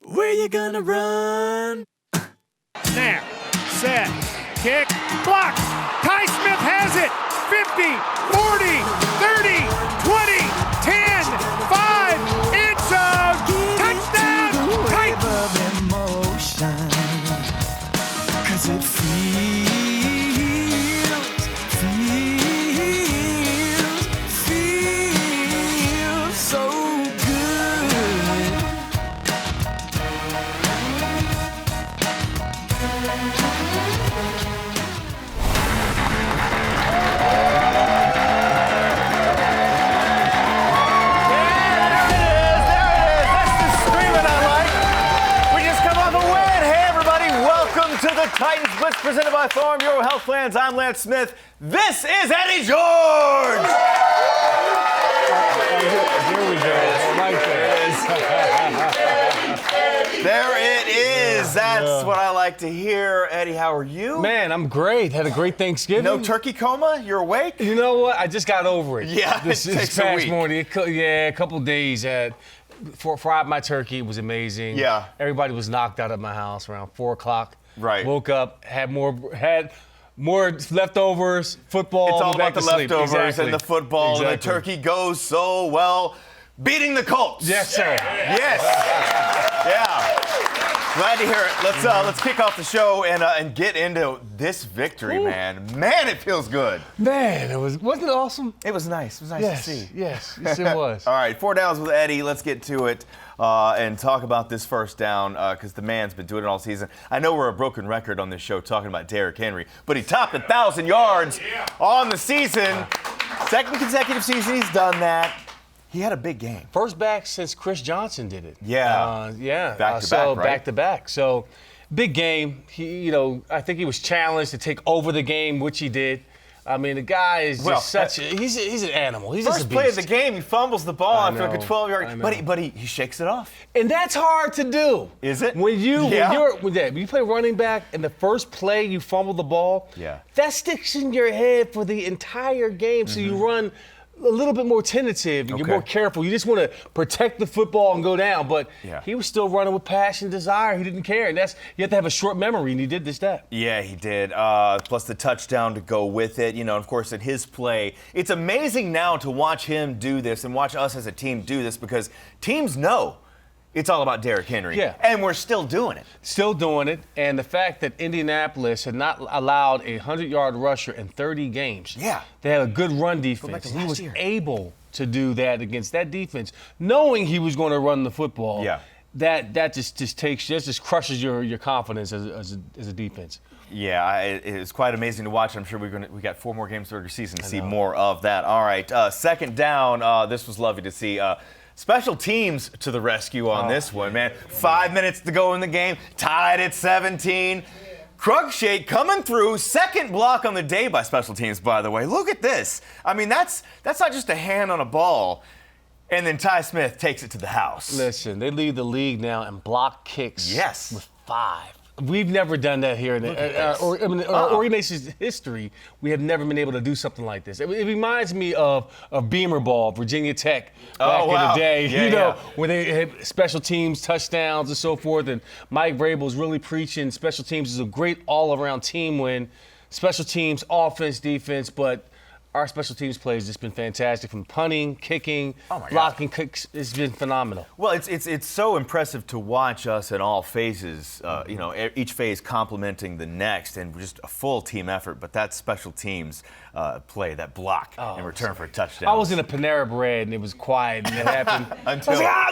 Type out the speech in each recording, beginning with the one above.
Where you gonna run? Snap, set, kick, block. Ty Smith has it. 50, 40, 30, 20, 10, 5. It's a touchdown. Emotion, 'cause it feels so good. To the Titans Blitz presented by Farm Bureau Health Plans. I'm Lance Smith. This is Eddie George. Here we go. Right there. There it is. That's what I like to hear. Eddie, how are you? Man, I'm great. Had a great Thanksgiving. No turkey coma? You're awake? You know what? I just got over it. Yeah, this it takes past a week. morning. A couple days. Fried my turkey. It was amazing. Yeah. Everybody was knocked out at my house around 4 o'clock. Right. Woke up, had more leftovers, football. It's all back about the to sleep. leftovers Exactly. and the football. And the Exactly. turkey goes so well. Beating the Colts. Yes, sir. Yes. Yeah. Glad to hear it. Let's kick off the show and get into this victory, man. Man, it feels good. Man, wasn't it awesome? It was nice. It was nice Yes, to see. yes, it was. All right, 4 downs with Eddie. Let's get to it and talk about this first down because the man's been doing it all season. I know we're a broken record on this show talking about Derrick Henry, but he topped 1,000 yards on the season. Second consecutive season he's done that. He had a big game. First back since Chris Johnson did it. Yeah. Back to back, right? Back to back. So, big game. I think he was challenged to take over the game, which he did. I mean, the guy is just he's an animal. He's just a First beast. play of the game, he fumbles the ball after like a know, 12-yard. I know. But he shakes it off. And that's hard to do. Is it? When you Yeah. play running back and the first play you fumble the ball, Yeah. that sticks in your head for the entire game. So you run a little bit more tentative and you're Okay. more careful. You just want to protect the football and go down. But he was still running with passion and desire. He didn't care. And you have to have a short memory, and he did that. Yeah, he did. Plus the touchdown to go with it. Of course, in his play, it's amazing now to watch him do this and watch us as a team do this because teams know it's all about Derrick Henry. Yeah. And we're still doing it. Still doing it. And the fact that Indianapolis had not allowed a 100-yard rusher in 30 games. Yeah. They had a good run defense. back to He last was year. able to do that against that defense, knowing he was going to run the football. Yeah. That just crushes your confidence as a defense. Yeah, it was quite amazing to watch. I'm sure we got 4 more games through the season to see more of that. All right, second down. This was lovely to see. Special teams to the rescue on this one, man. 5 minutes to go in the game, tied at 17. Cruikshank coming through, second block on the day by special teams, by the way. Look at this. I mean, that's not just a hand on a ball. And then Ty Smith takes it to the house. Listen, they lead the league now in block kicks. Yes. With 5. We've never done that here in our organization's history. We have never been able to do something like this. It reminds me of Beamer Ball, Virginia Tech, back in the day. Where they had special teams, touchdowns, and so forth. And Mike Vrabel's really preaching special teams is a great all-around team win. Special teams, offense, defense, but our special teams play has just been fantastic from punting, kicking, blocking, kicks. It's been phenomenal. Well, it's so impressive to watch us in all phases, each phase complementing the next and just a full team effort. But that special teams play, that block in return for a touchdown. I was in a Panera Bread and it was quiet and it happened. Until I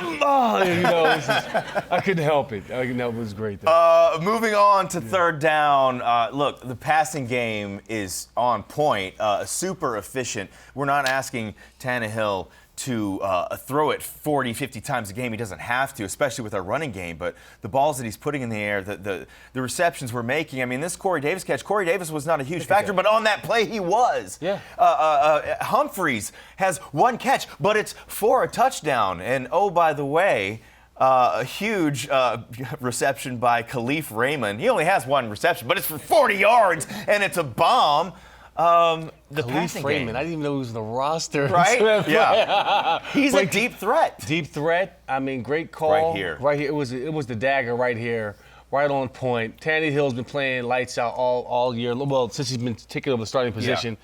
couldn't help it. It was great. Though. Moving on to third down. Look, the passing game is on point, super efficient. We're not asking Tannehill to throw it 40, 50 times a game. He doesn't have to, especially with our running game. But the balls that he's putting in the air, the receptions we're making. I mean, this Corey Davis catch, Corey Davis was not a huge factor, but on that play he was. Yeah. Humphreys has 1 catch, but it's for a touchdown. And, oh, by the way, a huge reception by Khalif Raymond. He only has 1 reception, but it's for 40 yards, and it's a bomb. The Khalif passing Freeman, game. I didn't even know he was on the roster. Right? Yeah. He's a deep threat. Deep threat. I mean, great call. Right here. Right here. It was the dagger right here. Right on point. Tannehill's been playing lights out all year. Well, since he's been taking over the starting position.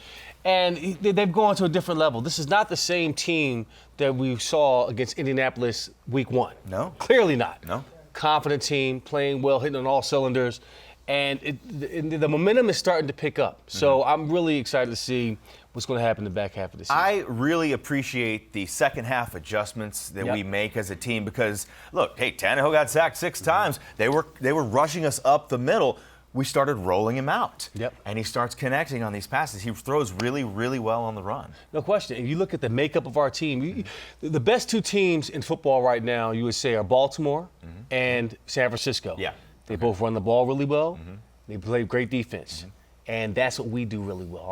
Yeah. And they've gone to a different level. This is not the same team that we saw against Indianapolis week 1. No. Clearly not. No. Confident team, playing well, hitting on all cylinders. And the momentum is starting to pick up. So I'm really excited to see what's going to happen in the back half of the season. I really appreciate the second half adjustments that we make as a team because, look, hey, Tannehill got sacked 6 times. They were rushing us up the middle. We started rolling him out. Yep. And he starts connecting on these passes. He throws really, really well on the run. No question. And you look at the makeup of our team, the best 2 teams in football right now, you would say, are Baltimore and San Francisco. Yeah. They both run the ball really well. They play great defense. And that's what we do really well.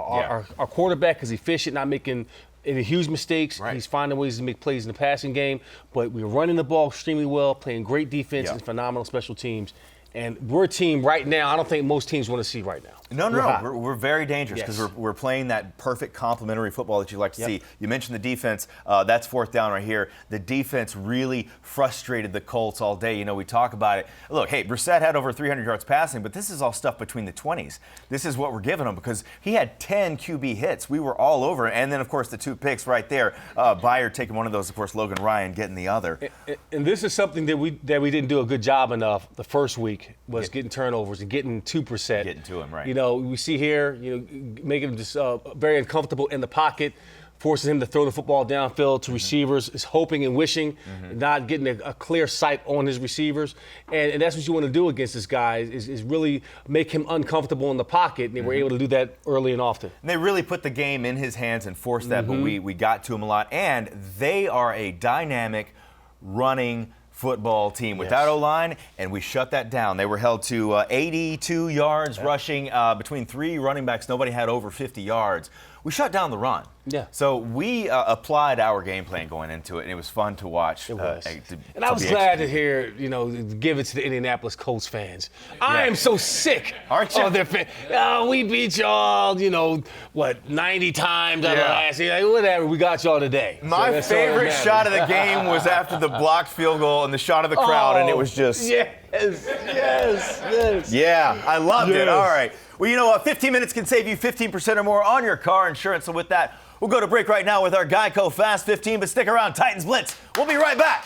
Our quarterback is efficient, not making any huge mistakes. Right. He's finding ways to make plays in the passing game. But we're running the ball extremely well, playing great defense and phenomenal special teams. And we're a team right now I don't think most teams want to see right now. No. We're very dangerous because Yes. we're playing that perfect complementary football that you like to see. You mentioned the defense. That's 4th down right here. The defense really frustrated the Colts all day. You know, we talk about it. Look, hey, Brissett had over 300 yards passing, but this is all stuff between the 20s. This is what we're giving him because he had 10 QB hits. We were all over it. And then, of course, the 2 picks right there. Byard taking one of those, of course, Logan Ryan getting the other. And this is something that we didn't do a good job enough the first week was getting turnovers and getting 2%. Getting to him, right. You know, we see here, making him just very uncomfortable in the pocket, forces him to throw the football downfield to receivers, is hoping and wishing, not getting a clear sight on his receivers. And that's what you want to do against this guy is really make him uncomfortable in the pocket, and they were able to do that early and often. And they really put the game in his hands and forced that, but we got to him a lot. And they are a dynamic running football team without O-line, and we shut that down. They were held to 82 yards rushing between 3 running backs. Nobody had over 50 yards. We shut down the run. Yeah. So we applied our game plan going into it, and it was fun to watch. It was. And I was glad to hear, give it to the Indianapolis Colts fans. I am so sick Aren't you? of their fans. Oh, we beat y'all, 90 times out of last year. Like, whatever, we got y'all today. My favorite shot of the game was after the blocked field goal and the shot of the crowd, and it was just... Yes. Yeah, I loved it. Yes. All right. Well, 15 minutes can save you 15% or more on your car insurance. So with that, we'll go to break right now with our Geico Fast 15, but stick around, Titans Blitz. We'll be right back.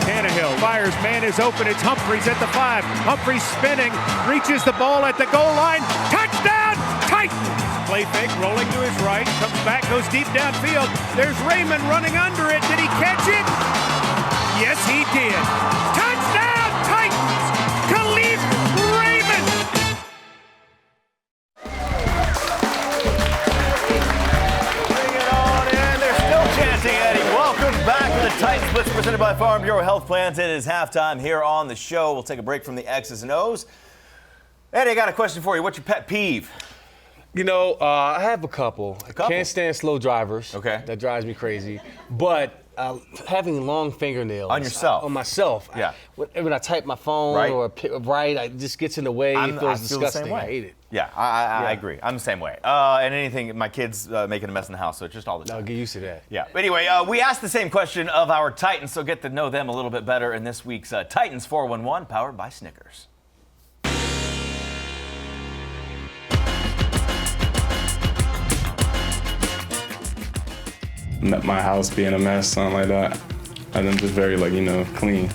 Tannehill fires, man is open, it's Humphries at the 5. Humphries spinning, reaches the ball at the goal line. Touchdown, Titans! Play fake, rolling to his right, comes back, goes deep downfield. There's Raymond running under it. Did he catch it? Yes, he did. Touchdown, Titans! Khalif Raymond! Bring it on in. They're still chanting, Eddie. Welcome back to the Titans Blitz presented by Farm Bureau Health Plans. It is halftime here on the show. We'll take a break from the X's and O's. Eddie, I got a question for you. What's your pet peeve? I have a couple. I can't stand slow drivers. Okay. That drives me crazy. But having long fingernails. On yourself? On myself. Yeah. When I type my phone it just gets in the way. It feels disgusting. The same way. I hate it. Yeah, I agree. I'm the same way. And anything, my kids making a mess in the house, so it's just all the time. I'll get used to that. Yeah. But anyway, we asked the same question of our Titans, so get to know them a little bit better in this week's Titans 411, powered by Snickers. My house being a mess, something like that. And I'm just very, clean.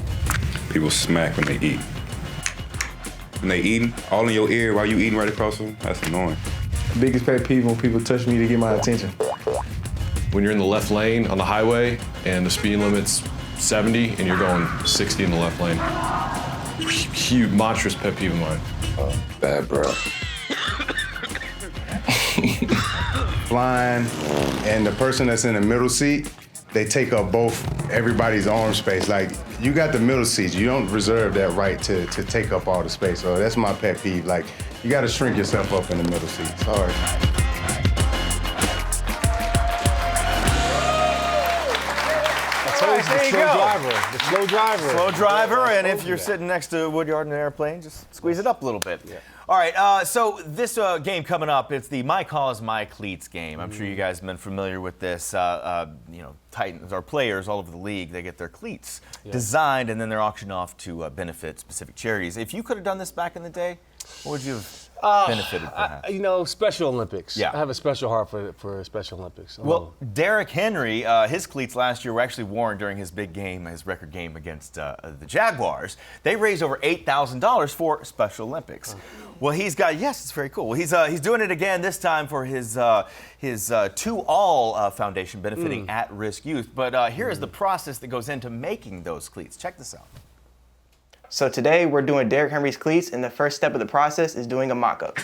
People smack when they eat. When they eating, all in your ear while you eating right across them, that's annoying. Biggest pet peeve when people touch me to get my attention. When you're in the left lane on the highway and the speed limit's 70 and you're going 60 in the left lane. Huge, monstrous pet peeve of mine. Bad, bro. Flying, and the person that's in the middle seat, they take up everybody's arm space. Like, you got the middle seat. You don't reserve that right to take up all the space. So that's my pet peeve. Like, you got to shrink yourself up in the middle seat. Sorry. There you go. driver. The slow driver. Slow driver, and if you're sitting next to Woodyard in an airplane, just squeeze it up a little bit. Yeah. All right, so this game coming up, it's the My Cause, My Cleats game. I'm sure you guys have been familiar with this. Titans, our players all over the league, they get their cleats designed, and then they're auctioned off to benefit specific charities. If you could have done this back in the day, what would you have benefited perhaps? Special Olympics. Yeah. I have a special heart for Special Olympics. Well, Derrick Henry, his cleats last year were actually worn during his big game, his record game against the Jaguars. They raised over $8,000 for Special Olympics. Well, he's got, yes, it's very cool. Well, he's doing it again this time for his To All Foundation benefiting at-risk youth. But here is the process that goes into making those cleats. Check this out. So today we're doing Derrick Henry's cleats, and the first step of the process is doing a mock-up.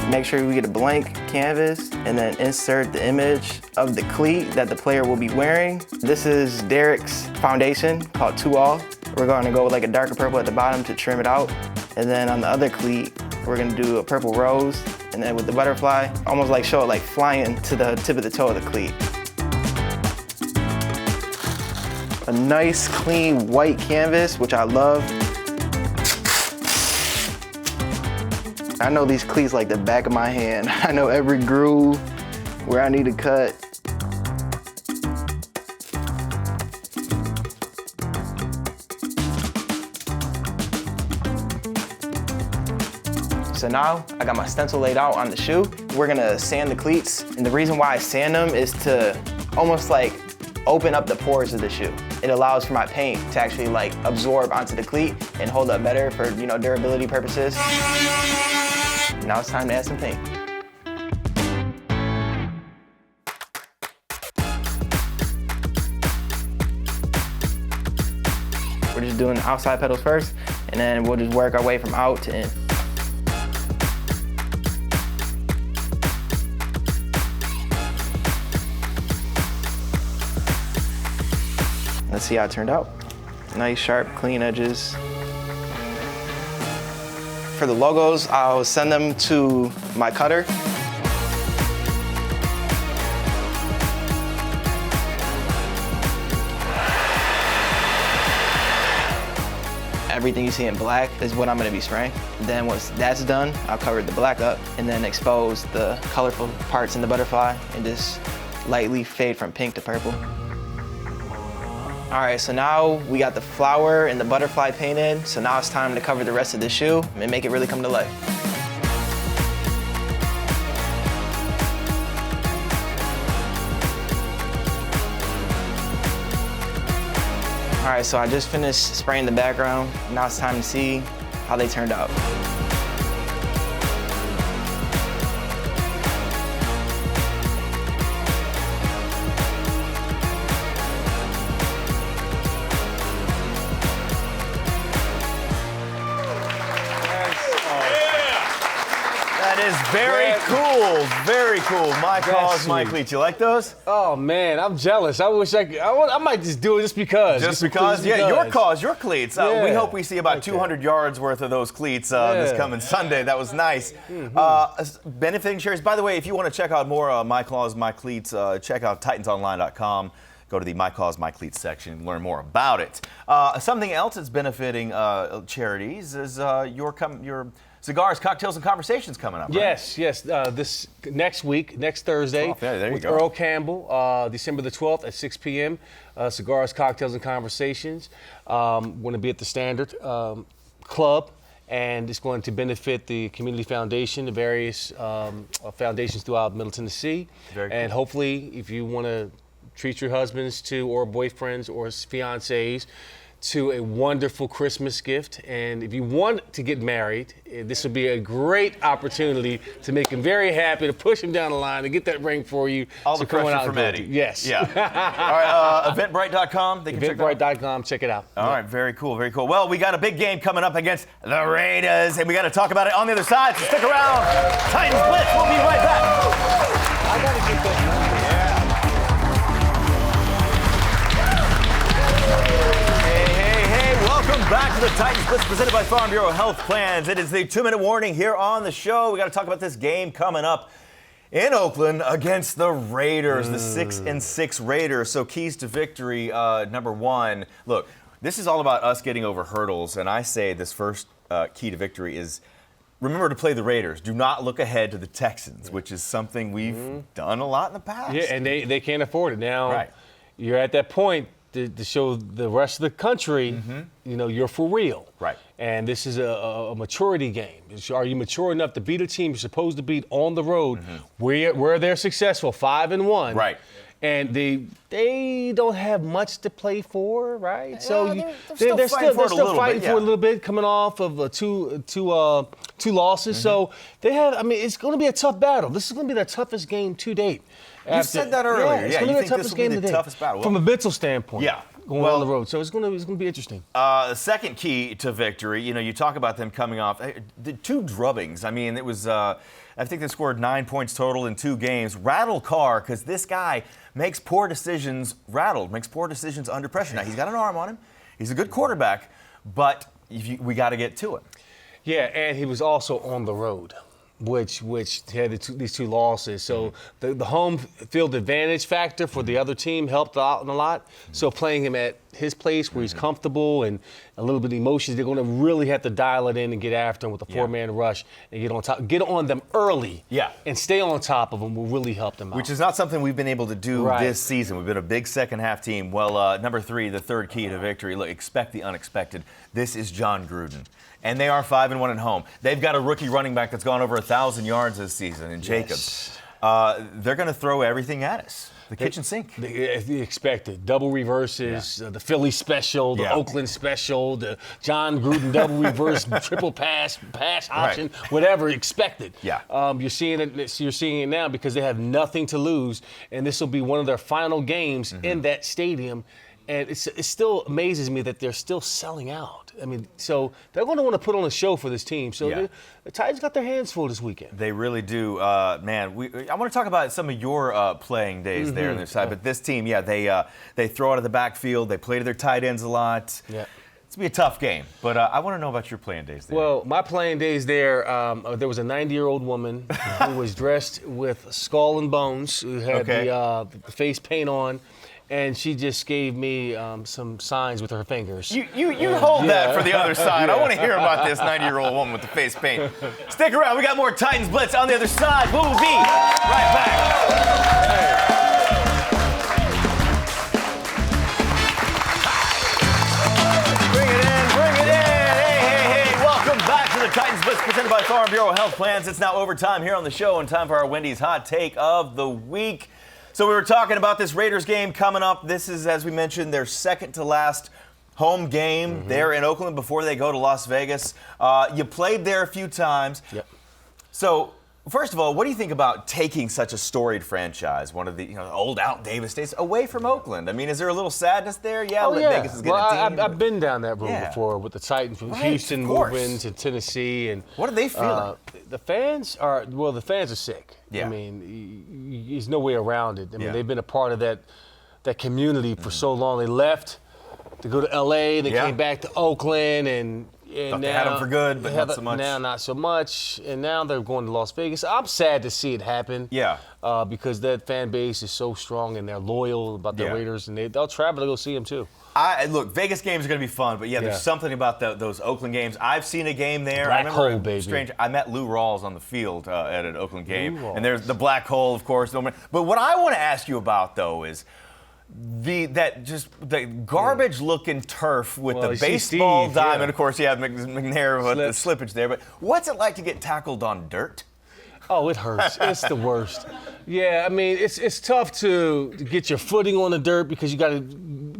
Make sure we get a blank canvas and then insert the image of the cleat that the player will be wearing. This is Derrick's foundation called To All. We're going to go with like a darker purple at the bottom to trim it out. And then on the other cleat, we're going to do a purple rose. And then with the butterfly, almost like show it like flying to the tip of the toe of the cleat. A nice, clean, white canvas, which I love. I know these cleats like the back of my hand. I know every groove, where I need to cut. So now I got my stencil laid out on the shoe. We're gonna sand the cleats. And the reason why I sand them is to almost like open up the pores of the shoe. It allows for my paint to actually like absorb onto the cleat and hold up better for, durability purposes. Now it's time to add some paint. We're just doing the outside petals first, and then we'll just work our way from out to in. Let's see how it turned out. Nice, sharp, clean edges. For the logos, I'll send them to my cutter. Everything you see in black is what I'm gonna be spraying. Then once that's done, I'll cover the black up and then expose the colorful parts in the butterfly and just lightly fade from pink to purple. All right, so now we got the flower and the butterfly painted, so now it's time to cover the rest of the shoe and make it really come to life. All right, so I just finished spraying the background. Now it's time to see how they turned out. Very cool, very cool. My Cause, My Cleats. You like those? Oh man, I'm jealous. I wish I might just do it just because. Just because? Yeah, your cause, your cleats. We hope we see about 200 yards worth of those cleats this coming Sunday. That was nice. Benefiting charities. By the way, if you want to check out more My Cause, My Cleats, check out TitansOnline.com. Go to the My Cause, My Cleats section and learn more about it. Something else that's benefiting charities is your Cigars, Cocktails, and Conversations coming up, right? Yes. This next week, next Thursday, with Earl Campbell, December the 12th at 6 p.m. Cigars, Cocktails, and Conversations. Going to be at the Standard Club, and it's going to benefit the Community Foundation, the various foundations throughout Middle Tennessee. Very cool. And hopefully, if you want to treat your husbands to, or boyfriends, or fiancés, to a wonderful Christmas gift. And if you want to get married, this would be a great opportunity to make him very happy, to push him down the line, to get that ring for you. All the pressure from Eddie. Yes. Yeah. All right, eventbrite.com. Eventbrite.com, check it out. All right, very cool, very cool. Well, we got a big game coming up against the Raiders, and we got to talk about it on the other side, so stick around. Titans Blitz, we'll be right back. I got to get that. Welcome back to the Titans Blitz, presented by Farm Bureau Health Plans. It is the 2-minute warning here on the show. We got to talk about this game coming up. in Oakland against the Raiders, the 6-6 Raiders. So keys to victory, number one. Look, this is all about us getting over hurdles, and I say this first key to victory is remember to play the Raiders. Do not look ahead to the Texans, which is something we've done a lot in the past. Yeah, and they can't afford it. Now you're at that point to show the rest of the country, you're for real. Right. And this is a maturity game. Are you mature enough to beat a team you're supposed to beat on the road where they're successful, 5-1? Right. And they don't have much to play for, right? Yeah, So they're still fighting for a little bit, coming off of two losses. So they have. I mean, it's going to be a tough battle. This is going to be their toughest game to date. You said that earlier. Yeah, it's going to be the toughest game to date. Toughest battle from a mental standpoint. Yeah. Going on the road. So it's going to be interesting. The second key to victory, you talk about them coming off the 2 drubbings. I mean, it was, I think they scored 9 points total in 2 games. Rattle Carr, because this guy makes poor decisions makes poor decisions under pressure. Now, he's got an arm on him. He's a good quarterback, but we got to get to it. Yeah, and he was also on the road, which had these 2 losses. So the home field advantage factor for the other team helped out a lot. So playing him at his place where he's comfortable and a little bit of emotions, they're going to really have to dial it in and get after him with a 4-man rush and get on them early. Yeah. And stay on top of them will really help them out. Which is not something we've been able to do this season. We've been a big second half team. Well, number 3, the third key to victory. Look, expect the unexpected. This is John Gruden. And they are 5-1 at home. They've got a rookie running back that's gone over 1,000 yards this season in Jacobs. They're going to throw everything at us. The kitchen sink. The expected. Double reverses, the Philly special, the Oakland special, the John Gruden double reverse, triple pass option, whatever, expected. Yeah. You're seeing it now because they have nothing to lose, and this will be one of their final games in that stadium. And it still amazes me that they're still selling out. I mean, so they're going to want to put on a show for this team. So the Titans got their hands full this weekend. They really do. Man, I want to talk about some of your playing days there on their side. But this team, they throw out of the backfield. They play to their tight ends a lot. Yeah. It's going to be a tough game. But I want to know about your playing days there. Well, my playing days there, there was a 90-year-old woman who was dressed with skull and bones, who had the face paint on. And she just gave me some signs with her fingers. You hold that for the other side. I want to hear about this 90-year-old woman with the face paint. Stick around. We got more Titans Blitz on the other side. We'll be right back. Bring it in. Hey. Welcome back to the Titans Blitz presented by Farm Bureau Health Plans. It's now overtime here on the show and time for our Wendy's Hot Take of the Week. So we were talking about this Raiders game coming up. This is, as we mentioned, their second to last home game there in Oakland before they go to Las Vegas. You played there a few times. Yep. So, first of all, what do you think about taking such a storied franchise, one of the old out Davis days, away from Oakland? I mean, is there a little sadness there? Vegas is getting a team. I've been down that road before with the Titans, from Houston moving to Tennessee, and what are they feeling? The fans are sick. Yeah. I mean, there's no way around it. I mean, they've been a part of that community for so long. They left to go to L.A. They came back to Oakland, and now they had them for good, but not so much. Now, not so much, and now they're going to Las Vegas. I'm sad to see it happen. Yeah. Because that fan base is so strong, and they're loyal about the Raiders, and they'll travel to go see them too. Look, Vegas games are going to be fun, but there's something about those Oakland games. I've seen a game there. Black hole, baby. I met Lou Rawls on the field at an Oakland game, and there's the black hole, of course. But what I want to ask you about, though, is the garbage-looking turf with the baseball diamond. Of course, you have McNair with the slippage there. But what's it like to get tackled on dirt? Oh, it hurts. It's the worst. Yeah, I mean, it's tough to get your footing on the dirt because you got to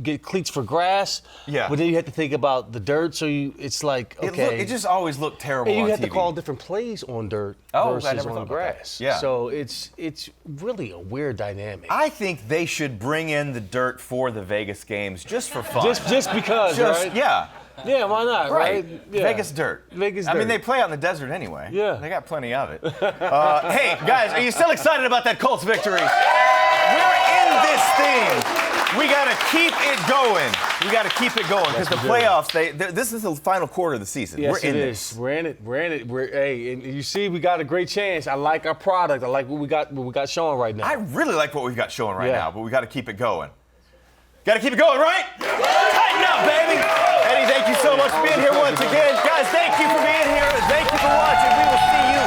get cleats for grass. Yeah. But then you have to think about the dirt, so it's like, okay. It just always looked terrible and on you have TV. to call different plays on dirt versus on grass. Yeah. So it's really a weird dynamic. I think they should bring in the dirt for the Vegas games just for fun. Just because, right? Yeah. Yeah, why not, right? Yeah. Vegas dirt. I mean, they play out in the desert anyway. Yeah. They got plenty of it. Hey, guys, are you still excited about that Colts victory? We're in win this thing. We got to keep it going. We got to keep it going because the playoffs, this is the final quarter of the season. Yes, We're in it this. is. We're in it. Hey, and you see, we got a great chance. I like our product. I like what we got showing right now. I really like what we've got showing right now, but we got to keep it going. Got to keep it going, right? Tighten up, baby. Eddie, thank you so much for being here once again. Guys, thank you for being here. Thank you for watching. We will see you